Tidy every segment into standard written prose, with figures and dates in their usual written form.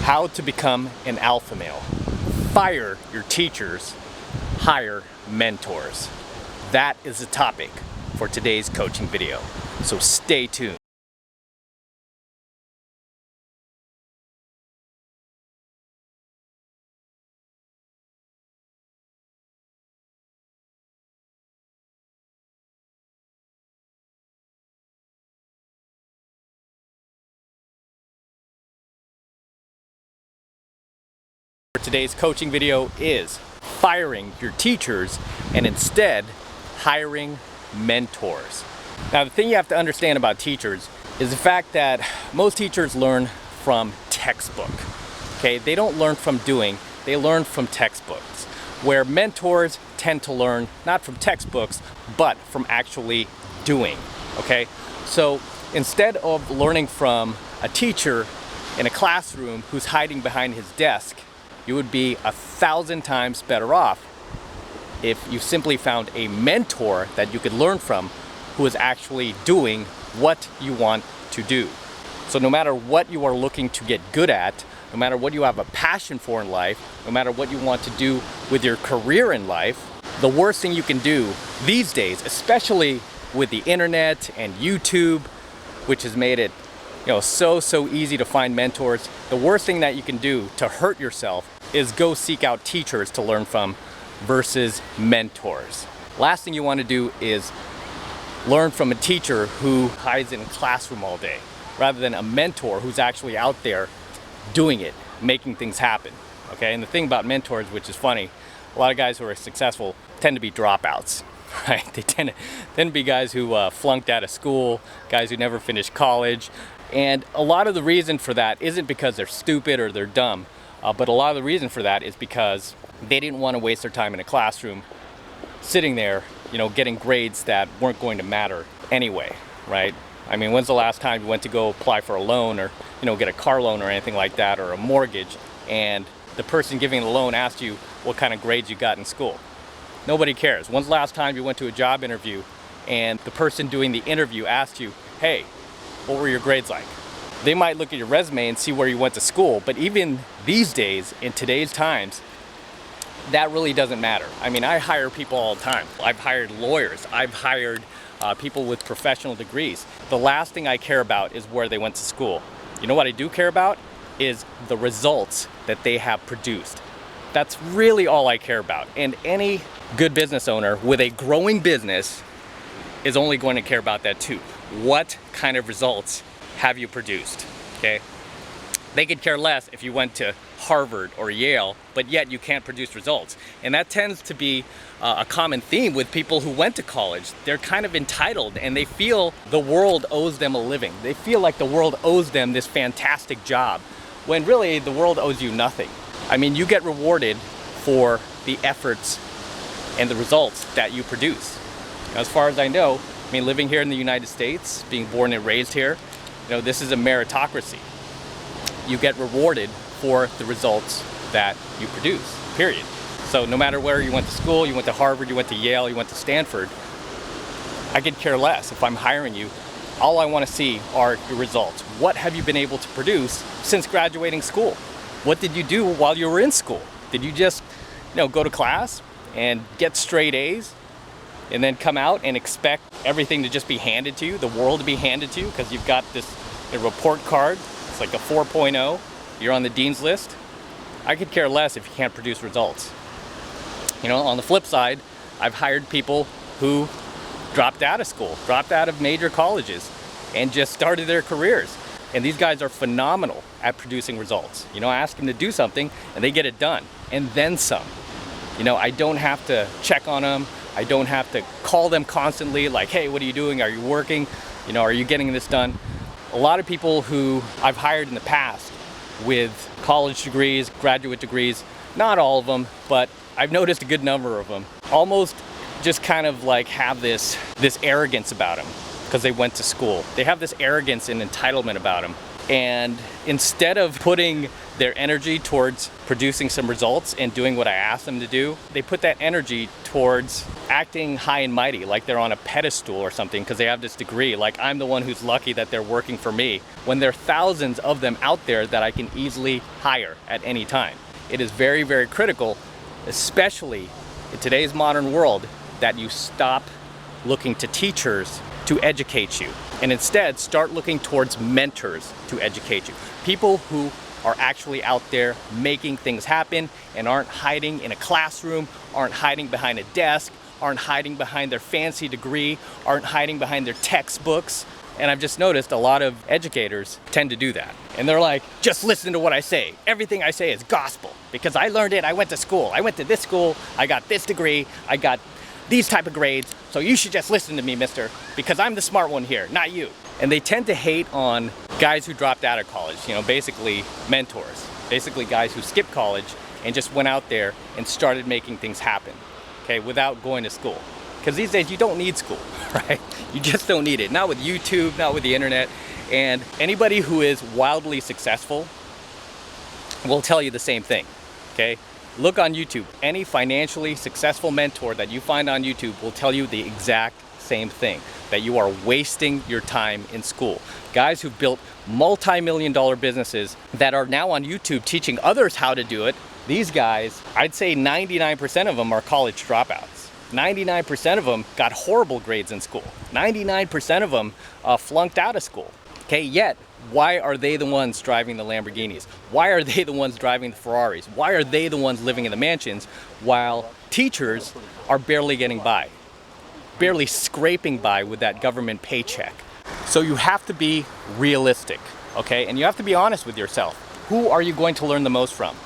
How to become an alpha male. Fire your teachers, hire mentors. That is the topic for today's coaching video. So stay tuned. Today's coaching video is firing your teachers and instead hiring mentors. Now, the thing you have to understand about teachers is the fact that most teachers learn from textbook. Okay, they don't learn from doing, they learn from textbooks. Where mentors tend to learn not from textbooks, but from actually doing. Okay, so instead of learning from a teacher in a classroom who's hiding behind his desk, you would be 1,000 times better off if you simply found a mentor that you could learn from who is actually doing what you want to do. So no matter what you are looking to get good at, no matter what you have a passion for in life, no matter what you want to do with your career in life, the worst thing you can do these days, especially with the internet and YouTube, which has made it so easy to find mentors, the worst thing that you can do to hurt yourself is go seek out teachers to learn from versus mentors. Last thing you want to do is learn from a teacher who hides in a classroom all day, rather than a mentor who's actually out there doing it, making things happen. Okay, and the thing about mentors, which is funny, a lot of guys who are successful tend to be dropouts, right? They tend to be guys who flunked out of school, guys who never finished college. And a lot of the reason for that isn't because they're stupid or they're dumb, but a lot of the reason for that is because they didn't want to waste their time in a classroom sitting there, getting grades that weren't going to matter anyway, right? I mean, when's the last time you went to go apply for a loan or, get a car loan or anything like that, or a mortgage, and the person giving the loan asked you what kind of grades you got in school? Nobody cares. When's the last time you went to a job interview and the person doing the interview asked you, hey, what were your grades like? They might look at your resume and see where you went to school, but even these days, in today's times, that really doesn't matter. I mean, I hire people all the time. I've hired lawyers. I've hired people with professional degrees. The last thing I care about is where they went to school. You know what I do care about is the results that they have produced. That's really all I care about. And any good business owner with a growing business is only going to care about that too. What kind of results have you produced? Okay, they could care less if you went to Harvard or Yale, but yet you can't produce results. And that tends to be a common theme with people who went to college. They're kind of entitled and they feel the world owes them a living. They feel like the world owes them this fantastic job, when really the world owes you nothing. I mean, you get rewarded for the efforts and the results that you produce. As far as I know, living here in the United States, being born and raised here, this is a meritocracy. You get rewarded for the results that you produce, period. So no matter where you went to school, you went to Harvard, you went to Yale, you went to Stanford, I could care less if I'm hiring you. All I want to see are your results. What have you been able to produce since graduating school? What did you do while you were in school? Did you just, go to class and get straight A's and then come out and expect everything to just be handed to you, the world to be handed to you because you've got a report card? It's like a 4.0. You're on the dean's list. I could care less if you can't produce results. On the flip side, I've hired people who dropped out of school, dropped out of major colleges, and just started their careers. And these guys are phenomenal at producing results. I ask them to do something and they get it done, and then some. I don't have to check on them. I don't have to call them constantly like, hey, what are you doing? Are you working? Are you getting this done? A lot of people who I've hired in the past with college degrees, graduate degrees, not all of them, but I've noticed a good number of them, almost just kind of like have this arrogance about them because they went to school. They have this arrogance and entitlement about them. And instead of putting their energy towards producing some results and doing what I asked them to do, they put that energy towards acting high and mighty, like they're on a pedestal or something because they have this degree, like I'm the one who's lucky that they're working for me, when there are thousands of them out there that I can easily hire at any time. It is very, very critical, especially in today's modern world, that you stop looking to teachers to educate you and instead start looking towards mentors to educate you. People who are actually out there making things happen and aren't hiding in a classroom, aren't hiding behind a desk, aren't hiding behind their fancy degree, aren't hiding behind their textbooks. And I've just noticed a lot of educators tend to do that. And they're like, just listen to what I say. Everything I say is gospel because I learned it. I went to school. I went to this school. I got this degree. I got these type of grades. So you should just listen to me, mister, because I'm the smart one here, not you. And they tend to hate on guys who dropped out of college, you know, basically mentors, basically guys who skipped college and just went out there and started making things happen, okay, without going to school. Because these days you don't need school, right? You just don't need it. Not with YouTube, not with the internet. And anybody who is wildly successful will tell you the same thing, okay? Look on YouTube. Any financially successful mentor that you find on YouTube will tell you the exact same thing, that you are wasting your time in school. Guys who've built multi-million-dollar businesses that are now on YouTube teaching others how to do it, these guys, I'd say 99% of them are college dropouts. 99% of them got horrible grades in school. 99% of them flunked out of school. Okay, yet why are they the ones driving the Lamborghinis? Why are they the ones driving the Ferraris? Why are they the ones living in the mansions while teachers are barely getting by, barely scraping by with that government paycheck? So you have to be realistic, okay? And you have to be honest with yourself. Who are you going to learn the most from?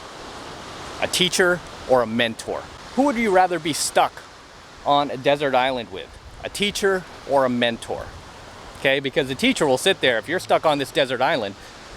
A teacher or a mentor? Who would you rather be stuck on a desert island with? A teacher or a mentor? Okay, because the teacher will sit there, if you're stuck on this desert island,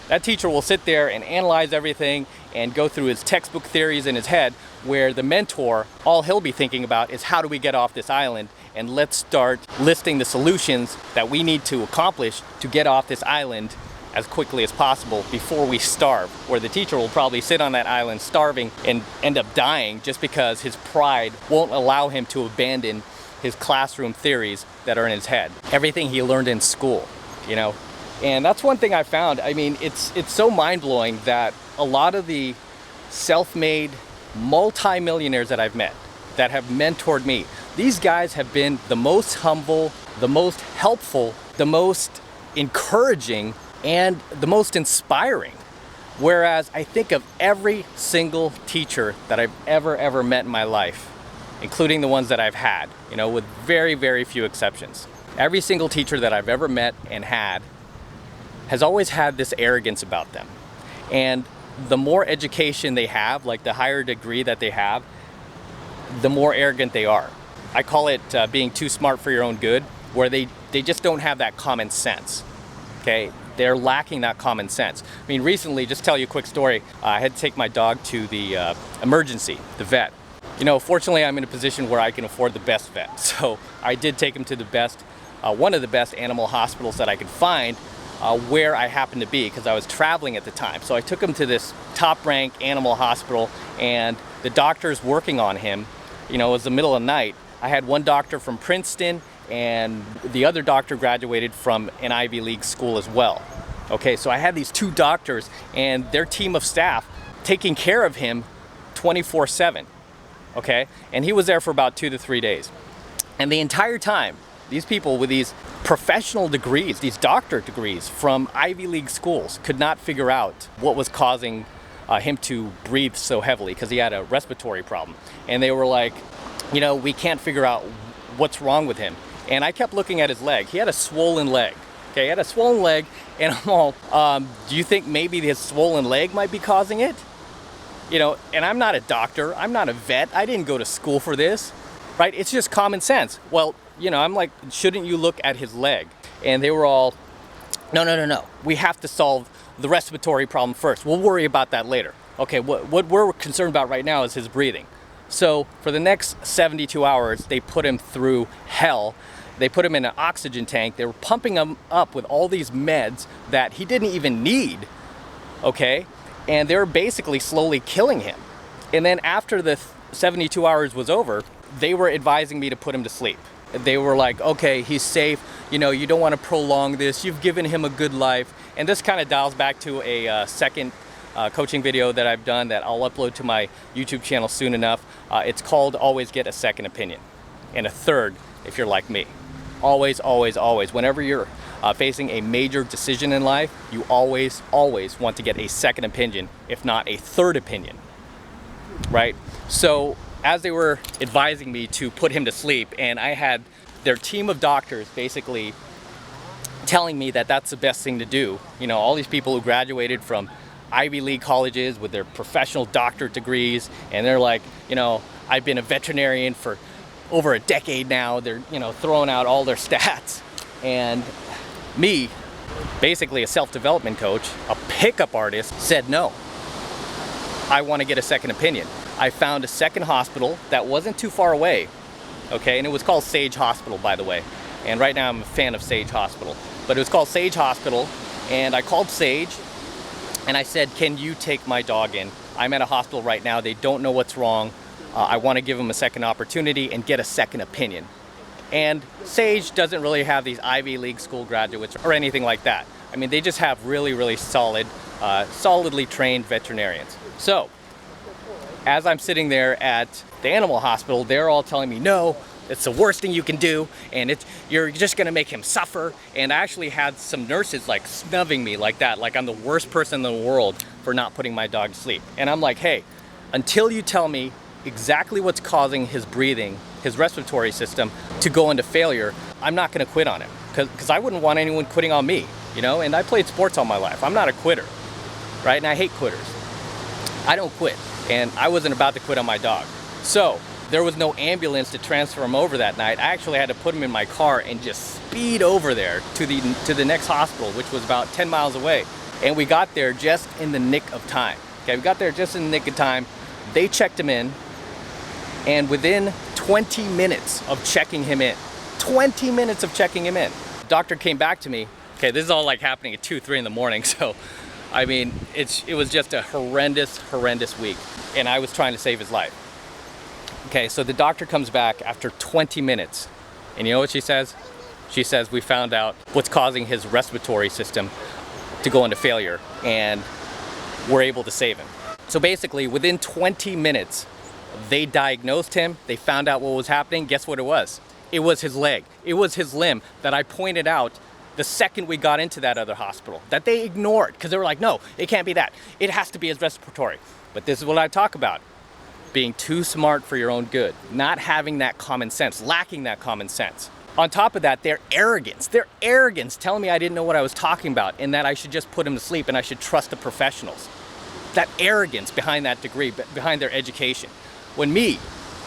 that teacher will sit there and analyze everything and go through his textbook theories in his head, where the mentor, all he'll be thinking about is how do we get off this island, and let's start listing the solutions that we need to accomplish to get off this island as quickly as possible before we starve. Where the teacher will probably sit on that island starving and end up dying just because his pride won't allow him to abandon his classroom theories that are in his head. Everything he learned in school, you know? And that's one thing I found. I mean, it's so mind-blowing that a lot of the self-made multi-millionaires that I've met that have mentored me, these guys have been the most humble, the most helpful, the most encouraging, and the most inspiring. Whereas I think of every single teacher that I've ever met in my life, including the ones that I've had, you know, with very, very few exceptions. Every single teacher that I've ever met and had has always had this arrogance about them. And the more education they have, like the higher degree that they have, the more arrogant they are. I call it being too smart for your own good, where they just don't have that common sense, okay? They're lacking that common sense. I mean, recently, just tell you a quick story, I had to take my dog to the emergency, the vet. You know, fortunately, I'm in a position where I can afford the best vet. So I did take him to the best, one of the best animal hospitals that I could find where I happened to be, because I was traveling at the time. So I took him to this top-ranked animal hospital, and the doctors working on him, you know, it was the middle of the night. I had one doctor from Princeton, and the other doctor graduated from an Ivy League school as well. Okay, so I had these two doctors and their team of staff taking care of him 24/7. Okay, and he was there for about 2 to 3 days. And the entire time, these people with these professional degrees, these doctorate degrees from Ivy League schools, could not figure out what was causing him to breathe so heavily, because he had a respiratory problem. And they were like, you know, we can't figure out what's wrong with him. And I kept looking at his leg. He had a swollen leg. Okay, he had a swollen leg, and I'm all, do you think maybe his swollen leg might be causing it? You know, and I'm not a doctor, I'm not a vet, I didn't go to school for this, right? It's just common sense. Well, you know, I'm like, shouldn't you look at his leg? And they were all, no. We have to solve the respiratory problem first. We'll worry about that later. Okay, what we're concerned about right now is his breathing. So for the next 72 hours, they put him through hell They put him in an oxygen tank. They were pumping him up with all these meds that he didn't even need, okay? And they were basically slowly killing him. And then after the 72 hours was over, they were advising me to put him to sleep. They were like, okay, he's safe. You know, you don't want to prolong this. You've given him a good life. And this kind of dials back to a second coaching video that I've done that I'll upload to my YouTube channel soon enough. It's called Always Get a Second Opinion, and a third if you're like me. Always, always, always. Whenever you're facing a major decision in life, you always, always want to get a second opinion, if not a third opinion, right? So as they were advising me to put him to sleep, and I had their team of doctors basically telling me that that's the best thing to do. You know, all these people who graduated from Ivy League colleges with their professional doctorate degrees, and they're like, you know, I've been a veterinarian for over a decade now. They're, you know, throwing out all their stats. And me, basically a self-development coach, a pickup artist, said no. I want to get a second opinion. I found a second hospital that wasn't too far away, okay? And it was called Sage Hospital, by the way. And right now I'm a fan of Sage Hospital. But it was called Sage Hospital, and I called Sage, and I said, can you take my dog in? I'm at a hospital right now. They don't know what's wrong. I want to give them a second opportunity and get a second opinion. And Sage doesn't really have these Ivy League school graduates or anything like that. I mean, they just have really, really solid, solidly trained veterinarians. So, as I'm sitting there at the animal hospital, they're all telling me, no, it's the worst thing you can do, and you're just gonna make him suffer. And I actually had some nurses like snubbing me like that, like I'm the worst person in the world for not putting my dog to sleep. And I'm like, hey, until you tell me exactly what's causing his breathing, his respiratory system to go into failure, I'm not gonna quit on him. Because I wouldn't want anyone quitting on me, you know? And I played sports all my life. I'm not a quitter, right? And I hate quitters. I don't quit. And I wasn't about to quit on my dog. So there was no ambulance to transfer him over that night. I actually had to put him in my car and just speed over there to the next hospital, which was about 10 miles away. And we got there just in the nick of time. Okay, we got there just in the nick of time. They checked him in, and within 20 minutes of checking him in, the doctor came back to me. Okay, this is all like happening at 2, 3 in the morning, so I mean, it was just a horrendous week, and I was trying to save his life. Okay, so the doctor comes back after 20 minutes, and you know what she says? She says, we found out what's causing his respiratory system to go into failure, and we're able to save him. So basically, within 20 minutes, they diagnosed him, they found out what was happening. Guess what it was? It was his leg. It was his limb that I pointed out the second we got into that other hospital, that they ignored, because they were like, no, it can't be that. It has to be his respiratory. But this is what I talk about. Being too smart for your own good, not having that common sense, lacking that common sense. On top of that, their arrogance telling me I didn't know what I was talking about and that I should just put him to sleep and I should trust the professionals. That arrogance behind that degree, behind their education. When me,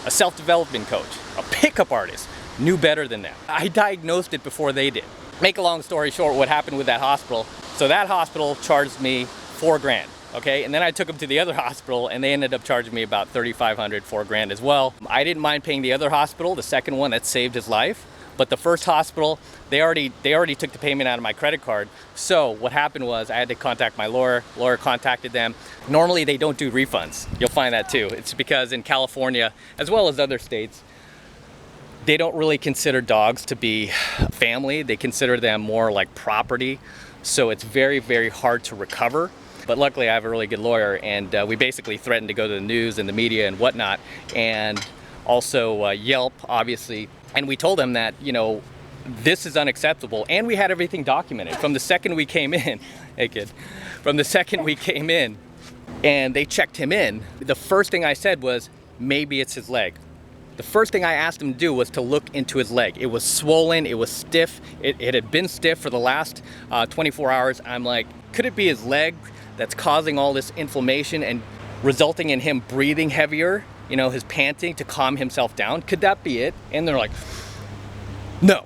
a self-development coach, a pickup artist, knew better than them. I diagnosed it before they did. Make a long story short, what happened with that hospital, so that hospital charged me $4,000. Okay, and then I took them to the other hospital and they ended up charging me about $3,500, $4,000 as well. I didn't mind paying the other hospital, the second one that saved his life, but the first hospital, they already took the payment out of my credit card. So what happened was I had to contact my lawyer contacted them. Normally they don't do refunds. You'll find that too. It's because in California, as well as other states, they don't really consider dogs to be family. They consider them more like property. So it's very, very hard to recover. But luckily I have a really good lawyer, and we basically threatened to go to the news and the media and whatnot, and also Yelp, obviously. And we told them that, you know, this is unacceptable. And we had everything documented from the second we came in. Hey kid, from the second we came in and they checked him in, the first thing I said was, maybe it's his leg. The first thing I asked him to do was to look into his leg. It was swollen, it was stiff. It had been stiff for the last 24 hours. I'm like, could it be his leg that's causing all this inflammation and resulting in him breathing heavier, you know, his panting to calm himself down? Could that be it? And they're like, no,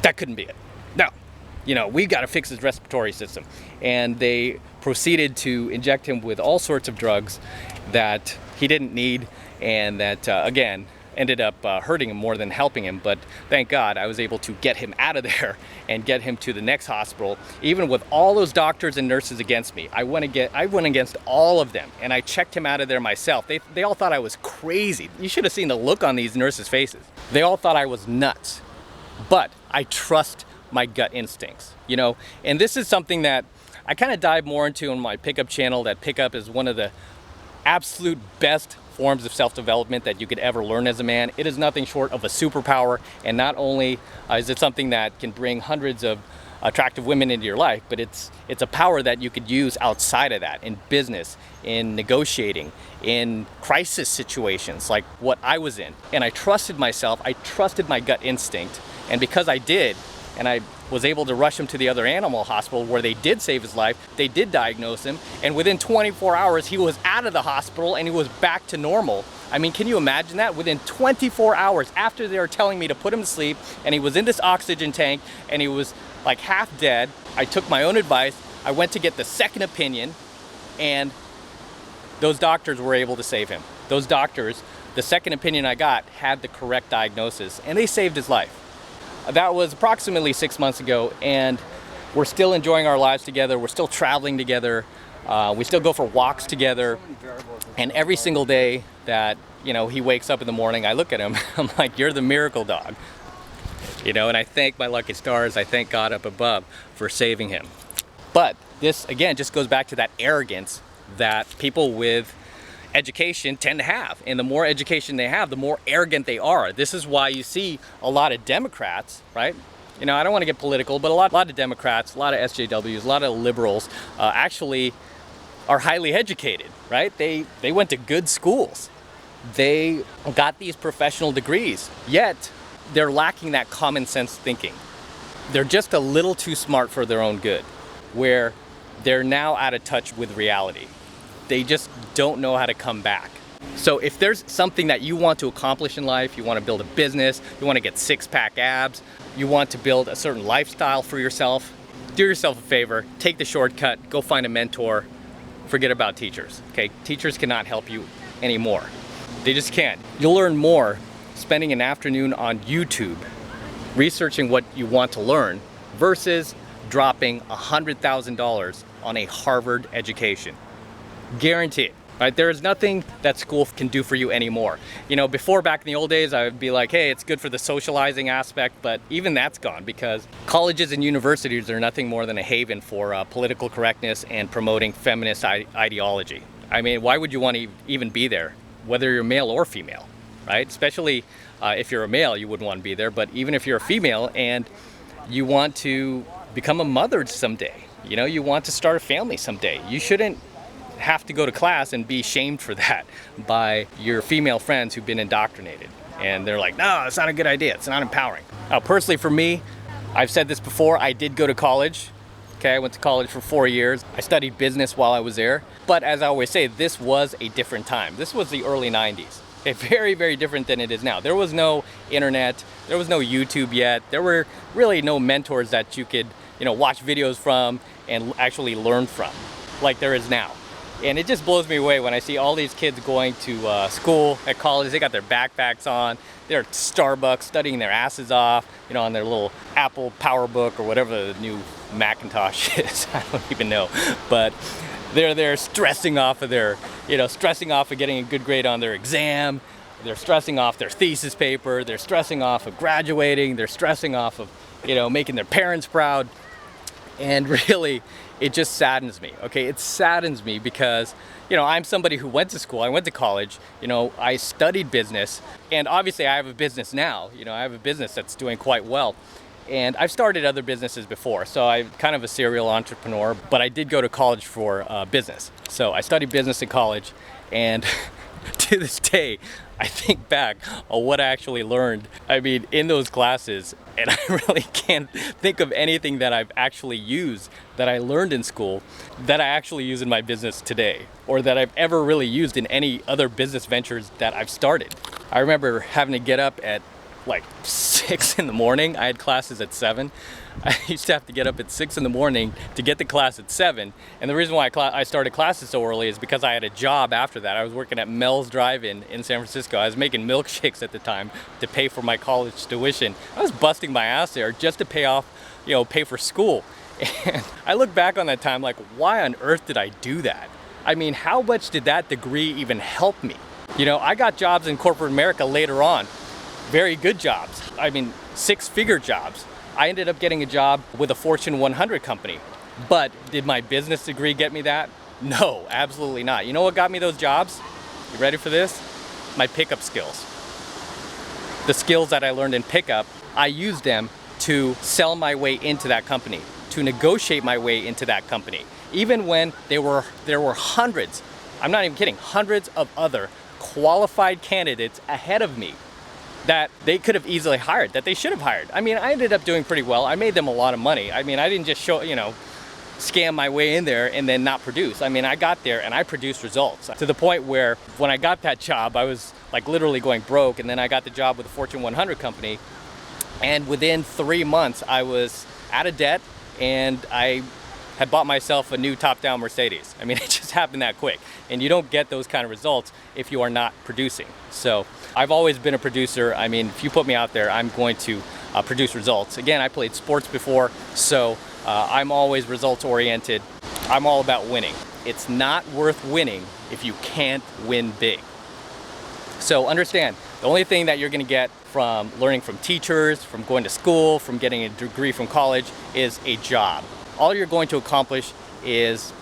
that couldn't be it. No, you know, we got to fix his respiratory system. And they proceeded to inject him with all sorts of drugs that he didn't need, and that, again, ended up hurting him more than helping him. But thank God I was able to get him out of there and get him to the next hospital. Even with all those doctors and nurses against me, I went against all of them, and I checked him out of there myself. They all thought I was crazy. You should have seen the look on these nurses' faces. They all thought I was nuts. But I trust my gut instincts, you know? And this is something that I kind of dive more into on my pickup channel, that pickup is one of the absolute best forms of self-development that you could ever learn as a man. It is nothing short of a superpower, and not only is it something that can bring hundreds of attractive women into your life, but it's a power that you could use outside of that, in business, in negotiating, in crisis situations like what I was in. And I trusted myself, I trusted my gut instinct, and because I did, and I was able to rush him to the other animal hospital where they did save his life, they did diagnose him, and within 24 hours he was out of the hospital and he was back to normal. I mean, can you imagine that? Within 24 hours after they were telling me to put him to sleep, and he was in this oxygen tank and he was like half dead, I took my own advice, I went to get the second opinion, and those doctors were able to save him. Those doctors, the second opinion I got, had the correct diagnosis, and they saved his life. That was approximately 6 months ago, and we're still enjoying our lives together. We're still traveling together. We still go for walks together. And every single day that, you know, he wakes up in the morning, I look at him, I'm like, you're the miracle dog. You know, and I thank my lucky stars, I thank God up above for saving him. But this, again, just goes back to that arrogance that people with education tend to have, and the more education they have, the more arrogant they are. This is why you see a lot of Democrats, right? You know, I don't want to get political, but a lot of Democrats, a lot of SJWs, a lot of liberals actually are highly educated, right? They went to good schools. They got these professional degrees, yet they're lacking that common sense thinking. They're just a little too smart for their own good, where they're now out of touch with reality. They just don't know how to come back. So if there's something that you want to accomplish in life, you want to build a business, you want to get six-pack abs, you want to build a certain lifestyle for yourself, do yourself a favor, take the shortcut, go find a mentor, forget about teachers, okay? Teachers cannot help you anymore. They just can't. You'll learn more spending an afternoon on YouTube researching what you want to learn versus dropping $100,000 on a Harvard education. Guaranteed, right? There is nothing that school can do for you anymore. You know, before, back in the old days, I would be like, hey, it's good for the socializing aspect, but even that's gone because colleges and universities are nothing more than a haven for political correctness and promoting feminist ideology. I mean, why would you want to even be there, whether you're male or female, right? Especially if you're a male, you wouldn't want to be there, but even if you're a female and you want to become a mother someday, you know, you want to start a family someday, you shouldn't have to go to class and be shamed for that by your female friends who've been indoctrinated. And they're like, no, it's not a good idea. It's not empowering. Now, personally for me, I've said this before, I did go to college. Okay, I went to college for 4 years. I studied business while I was there. But as I always say, this was a different time. This was the early 90s. Okay, very, very different than it is now. There was no internet. There was no YouTube yet. There were really no mentors that you could, you know, watch videos from and actually learn from like there is now. And it just blows me away when I see all these kids going to school at college. They got their backpacks on, they're at Starbucks studying their asses off, you know, on their little Apple PowerBook or whatever the new Macintosh is. I don't even know. But they're stressing off of their, you know, stressing off of getting a good grade on their exam. They're stressing off their thesis paper. They're stressing off of graduating. They're stressing off of, you know, making their parents proud. And really, it just saddens me, okay? It saddens me because, you know, I'm somebody who went to school, I went to college, you know, I studied business, and obviously I have a business now, you know, I have a business that's doing quite well. And I've started other businesses before, so I'm kind of a serial entrepreneur, but I did go to college for business. So I studied business in college, and to this day, I think back on what I actually learned, I mean, in those classes, and I really can't think of anything that I've actually used that I learned in school that I actually use in my business today, or that I've ever really used in any other business ventures that I've started. I remember having to get up at like 6 in the morning. I had classes at 7. I used to have to get up at 6 in the morning to get to class at 7. And the reason why I started classes so early is because I had a job after that. I was working at Mel's Drive-In in San Francisco. I was making milkshakes at the time to pay for my college tuition. I was busting my ass there just to pay for school. And I look back on that time like, why on earth did I do that? I mean, how much did that degree even help me? You know, I got jobs in corporate America later on. Very good jobs. I mean, 6-figure jobs. I ended up getting a job with a Fortune 100 company. But did my business degree get me that? No, absolutely not. You know what got me those jobs? You ready for this? My pickup skills. The skills that I learned in pickup, I used them to sell my way into that company, to negotiate my way into that company. Even when there were hundreds, I'm not even kidding, hundreds of other qualified candidates ahead of me that they could have easily hired, that they should have hired. I mean, I ended up doing pretty well. I made them a lot of money. I mean, I didn't just scam my way in there and then not produce. I mean, I got there and I produced results to the point where when I got that job, I was like literally going broke. And then I got the job with a Fortune 100 company. And within 3 months, I was out of debt and I had bought myself a new top-down Mercedes. I mean, it just happened that quick. And you don't get those kind of results if you are not producing. So I've always been a producer. I mean, if you put me out there, I'm going to produce results. Again, I played sports before, so I'm always results-oriented. I'm all about winning. It's not worth winning if you can't win big. So understand, the only thing that you're gonna get from learning from teachers, from going to school, from getting a degree from college is a job. All you're going to accomplish is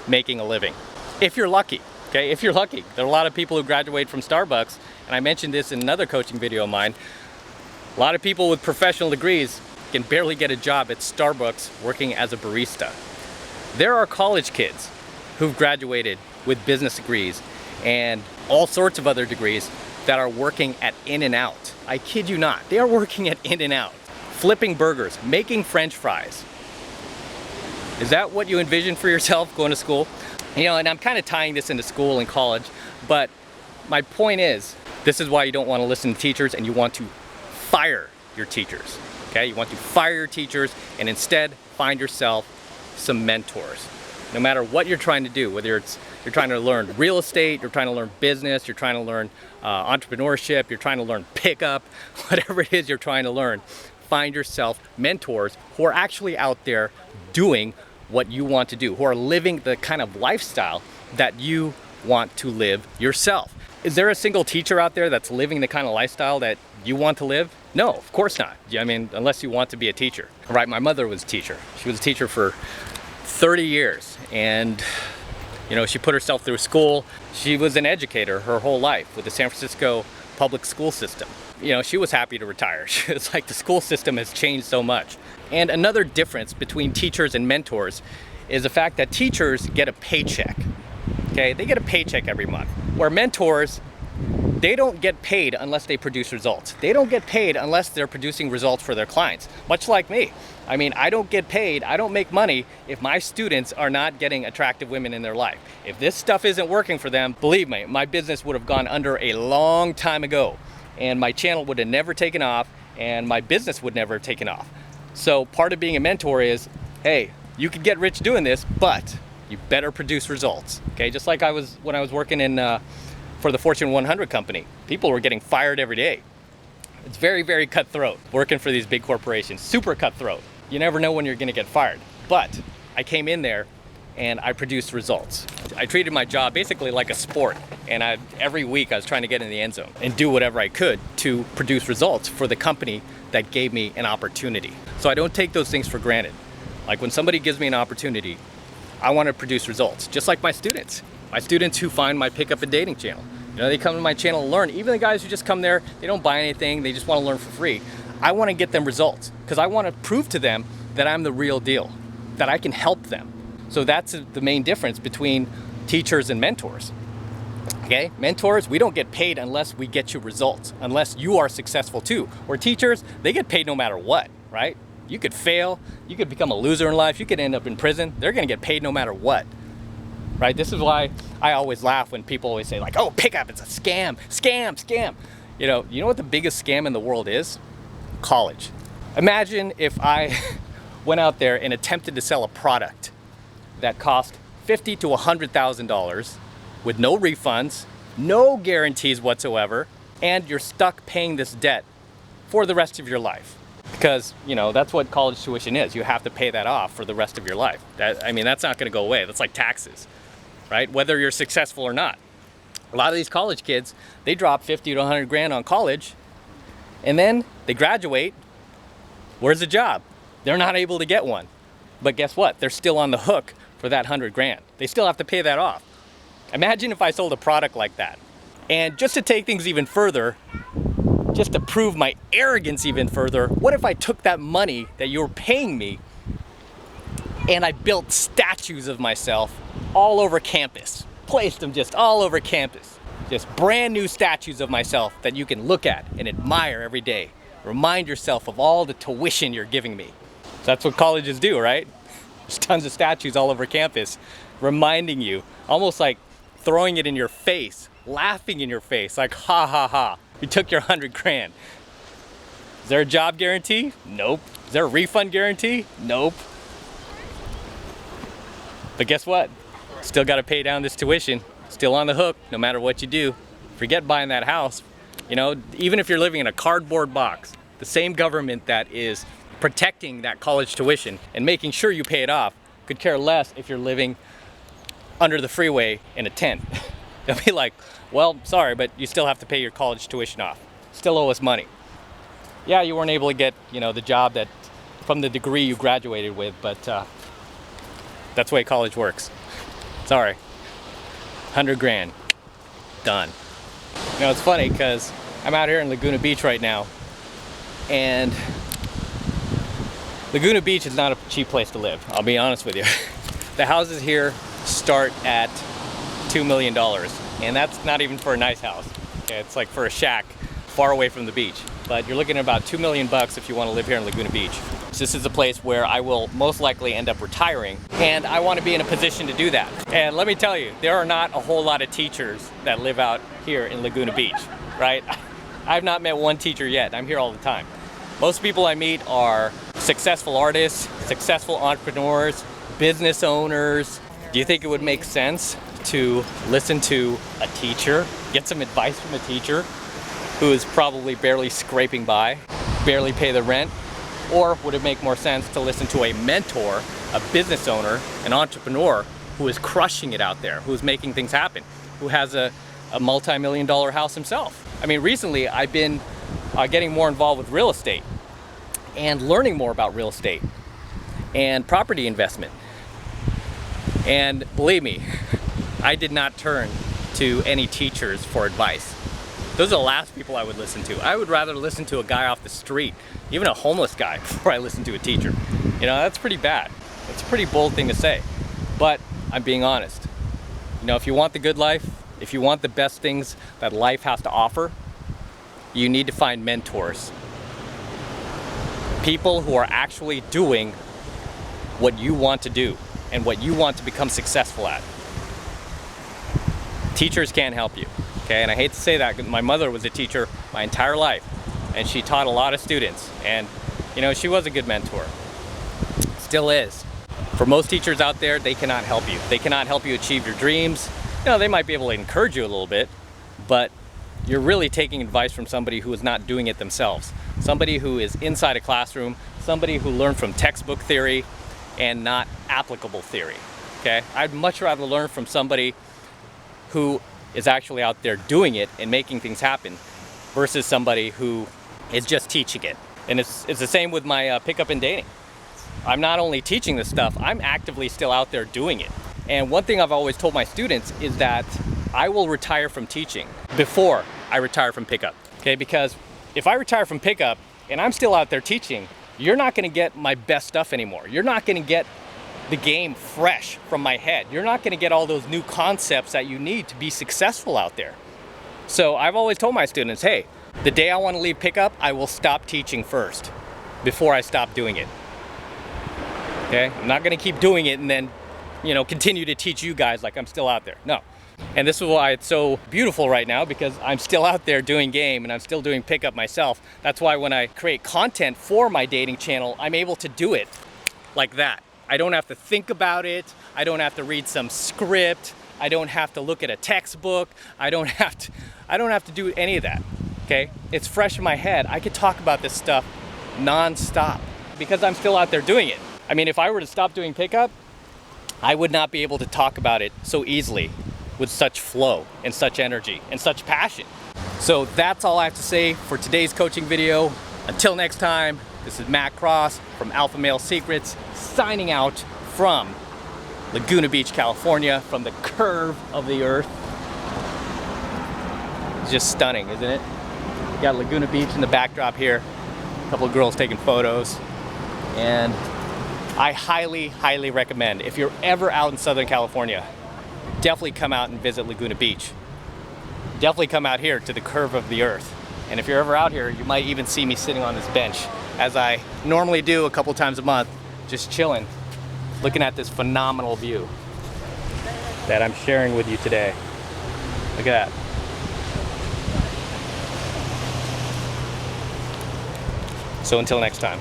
making a living. If you're lucky, okay? If you're lucky. There are a lot of people who graduate from Starbucks, and I mentioned this in another coaching video of mine. A lot of people with professional degrees can barely get a job at Starbucks working as a barista. There are college kids who've graduated with business degrees and all sorts of other degrees that are working at In-N-Out. I kid you not, they are working at In-N-Out, flipping burgers, making French fries. Is that what you envision for yourself going to school? You know, and I'm kind of tying this into school and college, but my point is, this is why you don't want to listen to teachers and you want to fire your teachers, okay? You want to fire your teachers and instead find yourself some mentors. No matter what you're trying to do, whether you're trying to learn real estate, you're trying to learn business, you're trying to learn entrepreneurship, you're trying to learn pickup, whatever it is you're trying to learn, find yourself mentors who are actually out there doing what you want to do, who are living the kind of lifestyle that you want to live yourself. Is there a single teacher out there that's living the kind of lifestyle that you want to live? No, of course not. I mean, unless you want to be a teacher. Right, my mother was a teacher. She was a teacher for 30 years and you know, she put herself through school. She was an educator her whole life with the San Francisco public school system. You know, she was happy to retire. It's like the school system has changed so much. And another difference between teachers and mentors is the fact that teachers get a paycheck. Okay, they get a paycheck every month. Where mentors, they don't get paid unless they produce results. They don't get paid unless they're producing results for their clients, much like me. I mean, I don't get paid, I don't make money if my students are not getting attractive women in their life. If this stuff isn't working for them, believe me, my business would have gone under a long time ago. And my channel would have never taken off and my business would never have taken off. So part of being a mentor is, hey, you could get rich doing this, but you better produce results. Okay, just like when I was working for the Fortune 100 company. People were getting fired every day. It's very, very cutthroat working for these big corporations, super cutthroat. You never know when you're gonna get fired. But I came in there and I produced results. I treated my job basically like a sport, and every week I was trying to get in the end zone and do whatever I could to produce results for the company that gave me an opportunity. So I don't take those things for granted. Like when somebody gives me an opportunity, I want to produce results, just like my students. My students who find my pickup and dating channel. You know, they come to my channel to learn. Even the guys who just come there, they don't buy anything, they just want to learn for free. I want to get them results because I want to prove to them that I'm the real deal, that I can help them. So that's the main difference between teachers and mentors. Okay, mentors, we don't get paid unless we get you results, unless you are successful too. Or teachers, they get paid no matter what, right? You could fail, you could become a loser in life, you could end up in prison. They're gonna get paid no matter what, right? This is why I always laugh when people always say like, oh, pickup, it's a scam, scam, scam. You know what the biggest scam in the world is? College. Imagine if I went out there and attempted to sell a product that cost $50,000 to $100,000 with no refunds, no guarantees whatsoever, and you're stuck paying this debt for the rest of your life. Because, that's what college tuition is. You have to pay that off for the rest of your life. That's not going to go away. That's like taxes, right? Whether you're successful or not. A lot of these college kids, they drop 50 to 100 grand on college, and then they graduate. Where's the job? They're not able to get one. But guess what? They're still on the hook for that 100 grand. They still have to pay that off. Imagine if I sold a product like that. And just to take things even further, just to prove my arrogance even further, what if I took that money that you were paying me and I built statues of myself all over campus? Placed them just all over campus. Just brand new statues of myself that you can look at and admire every day. Remind yourself of all the tuition you're giving me. So that's what colleges do, right? There's tons of statues all over campus reminding you, almost like throwing it in your face, laughing in your face, like ha ha ha. We took your 100 grand. Is there a job guarantee? Nope. Is there a refund guarantee? Nope. But guess what? Still got to pay down this tuition. Still on the hook, no matter what you do. Forget buying that house. Even if you're living in a cardboard box, the same government that is protecting that college tuition and making sure you pay it off could care less if you're living under the freeway in a tent. They'll be like, well, sorry, but you still have to pay your college tuition off. Still owe us money. Yeah, you weren't able to get, the job that from the degree you graduated with, but that's the way college works. Sorry. 100 grand. Done. It's funny because I'm out here in Laguna Beach right now, and Laguna Beach is not a cheap place to live, I'll be honest with you. The houses here start at $2 million, and that's not even for a nice house. Okay, it's like for a shack far away from the beach. But you're looking at about $2 million if you want to live here in Laguna Beach. This is a place where I will most likely end up retiring, and I want to be in a position to do that. And let me tell you, there are not a whole lot of teachers that live out here in Laguna Beach, right? I've not met one teacher yet. I'm here all the time. Most people I meet are successful artists, successful entrepreneurs, business owners. Do you think it would make sense to listen to a teacher, get some advice from a teacher who is probably barely scraping by, barely pay the rent? Or would it make more sense to listen to a mentor, a business owner, an entrepreneur who is crushing it out there, who is making things happen, who has a multi-million-dollar house himself? Recently I've been getting more involved with real estate and learning more about real estate and property investment. And believe me, I did not turn to any teachers for advice. Those are the last people I would listen to. I would rather listen to a guy off the street, even a homeless guy, before I listen to a teacher. That's pretty bad. That's a pretty bold thing to say. But I'm being honest. If you want the good life, if you want the best things that life has to offer, you need to find mentors. People who are actually doing what you want to do and what you want to become successful at. Teachers can't help you, okay? And I hate to say that, because my mother was a teacher my entire life, and she taught a lot of students, and she was a good mentor. Still is. For most teachers out there, they cannot help you. They cannot help you achieve your dreams. They might be able to encourage you a little bit, but you're really taking advice from somebody who is not doing it themselves. Somebody who is inside a classroom, somebody who learned from textbook theory and not applicable theory, okay? I'd much rather learn from somebody who is actually out there doing it and making things happen versus somebody who is just teaching it. And it's the same with my pickup and dating. I'm not only teaching this stuff, I'm actively still out there doing it. And one thing I've always told my students is that I will retire from teaching before I retire from pickup, okay? Because if I retire from pickup and I'm still out there teaching, you're not gonna get my best stuff anymore. You're not gonna get the game fresh from my head. You're not gonna get all those new concepts that you need to be successful out there. So I've always told my students, hey, the day I wanna leave pickup, I will stop teaching first before I stop doing it. Okay? I'm not gonna keep doing it and then continue to teach you guys like I'm still out there. No. And this is why it's so beautiful right now, because I'm still out there doing game and I'm still doing pickup myself. That's why when I create content for my dating channel, I'm able to do it like that. I don't have to think about it. I don't have to read some script. I don't have to look at a textbook. I don't have to do any of that, okay? It's fresh in my head. I could talk about this stuff non-stop because I'm still out there doing it. I mean, if I were to stop doing pickup, I would not be able to talk about it so easily with such flow and such energy and such passion. So that's all I have to say for today's coaching video. Until next time, this is Matt Cross from Alpha Male Secrets, signing out from Laguna Beach, California, from the curve of the earth. It's just stunning, isn't it? You got Laguna Beach in the backdrop here, a couple of girls taking photos, and I highly, highly recommend, if you're ever out in Southern California, definitely come out and visit Laguna Beach. Definitely come out here to the curve of the earth. And if you're ever out here, you might even see me sitting on this bench, as I normally do a couple times a month, just chilling, looking at this phenomenal view that I'm sharing with you today. Look at that. So until next time.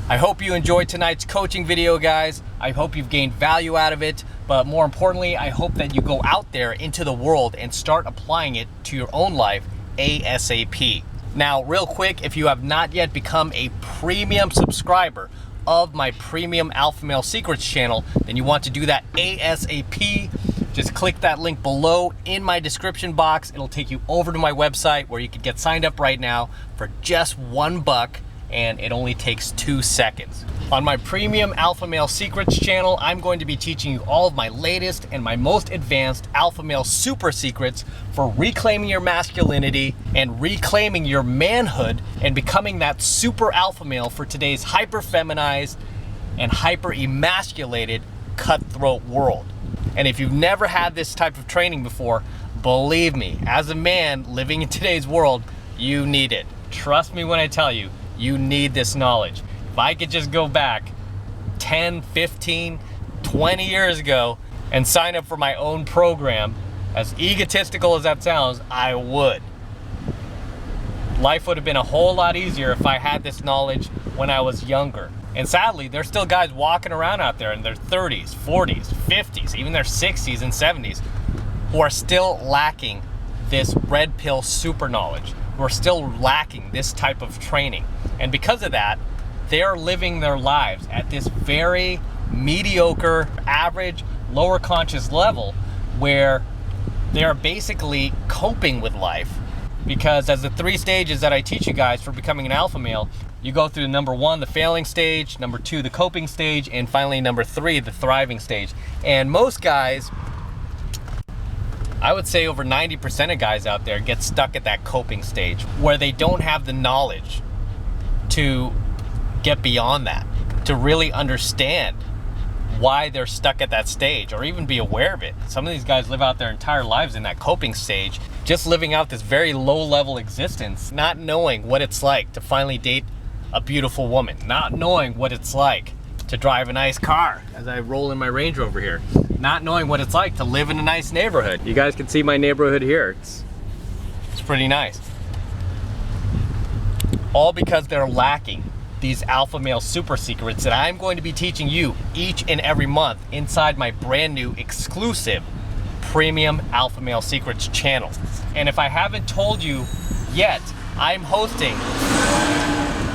I hope you enjoyed tonight's coaching video, guys. I hope you've gained value out of it, but more importantly, I hope that you go out there into the world and start applying it to your own life ASAP. Now, real quick, if you have not yet become a premium subscriber of my premium Alpha Male Secrets channel, then you want to do that ASAP. Just click that link below in my description box. It'll take you over to my website where you can get signed up right now for just $1, and it only takes 2 seconds. On my premium Alpha Male Secrets channel, I'm going to be teaching you all of my latest and my most advanced Alpha Male super secrets for reclaiming your masculinity and reclaiming your manhood and becoming that super alpha male for today's hyper-feminized and hyper-emasculated cutthroat world. And if you've never had this type of training before, believe me, as a man living in today's world, you need it. Trust me when I tell you, you need this knowledge. If I could just go back 10, 15, 20 years ago and sign up for my own program, as egotistical as that sounds, I would. Life would have been a whole lot easier if I had this knowledge when I was younger. And sadly, there's still guys walking around out there in their 30s, 40s, 50s, even their 60s and 70s, who are still lacking this red pill super knowledge, who are still lacking this type of training. And because of that, they're living their lives at this very mediocre, average, lower conscious level where they're basically coping with life. Because as the 3 stages that I teach you guys for becoming an alpha male, you go through number 1, the failing stage, number 2, the coping stage, and finally number 3, the thriving stage. And most guys, I would say over 90% of guys out there get stuck at that coping stage where they don't have the knowledge to get beyond that, to really understand why they're stuck at that stage or even be aware of it. Some of these guys live out their entire lives in that coping stage, just living out this very low-level existence, not knowing what it's like to finally date a beautiful woman, not knowing what it's like to drive a nice car as I roll in my Range Rover here, not knowing what it's like to live in a nice neighborhood. You guys can see my neighborhood here. It's pretty nice. All because they're lacking these alpha male super secrets that I'm going to be teaching you each and every month inside my brand new exclusive premium Alpha Male Secrets channel. And if I haven't told you yet, I'm hosting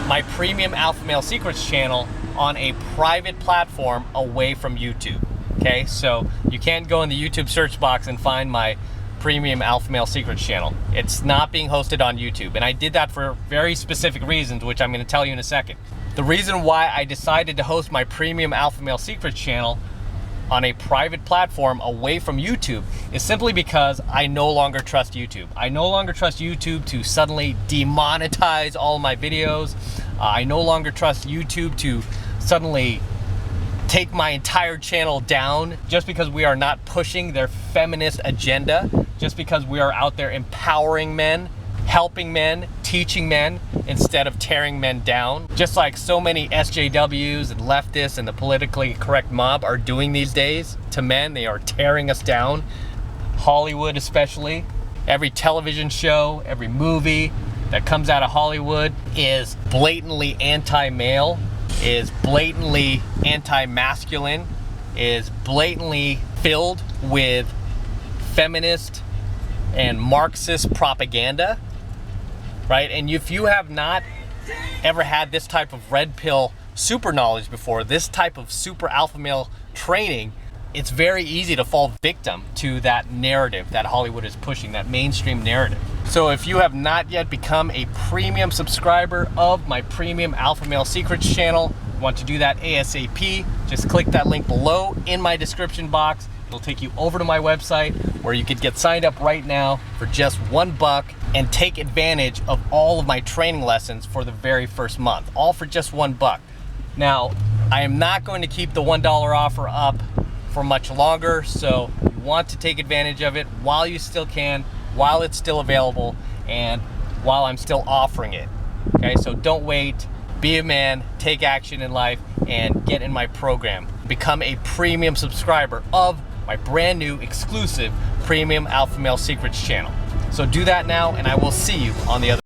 my premium Alpha Male Secrets channel on a private platform away from YouTube. Okay, so you can't go in the YouTube search box and find my premium Alpha Male Secrets channel. It's not being hosted on YouTube, and I did that for very specific reasons, which I'm going to tell you in a second. The reason why I decided to host my premium Alpha Male Secrets channel on a private platform away from YouTube is simply because I no longer trust YouTube. I no longer trust YouTube to suddenly demonetize all my videos. I no longer trust YouTube to suddenly take my entire channel down just because we are not pushing their feminist agenda, just because we are out there empowering men, helping men, teaching men, instead of tearing men down. Just like so many SJWs and leftists and the politically correct mob are doing these days to men. They are tearing us down. Hollywood especially. Every television show, every movie that comes out of Hollywood is blatantly anti-male, is blatantly anti-masculine, is blatantly filled with feminist and Marxist propaganda, right? And if you have not ever had this type of red pill super knowledge before, this type of super alpha male training, it's very easy to fall victim to that narrative that Hollywood is pushing, that mainstream narrative. So if you have not yet become a premium subscriber of my premium Alpha Male Secrets channel, want to do that ASAP, just click that link below in my description box. It'll take you over to my website where you could get signed up right now for just $1 and take advantage of all of my training lessons for the very first month, all for just $1. Now, I am not going to keep the $1 offer up for much longer, so you want to take advantage of it while you still can, while it's still available, and while I'm still offering it. Okay, so don't wait. Be a man, take action in life, and get in my program. Become a premium subscriber of my brand new exclusive premium Alpha Male Secrets channel. So do that now, and I will see you on the other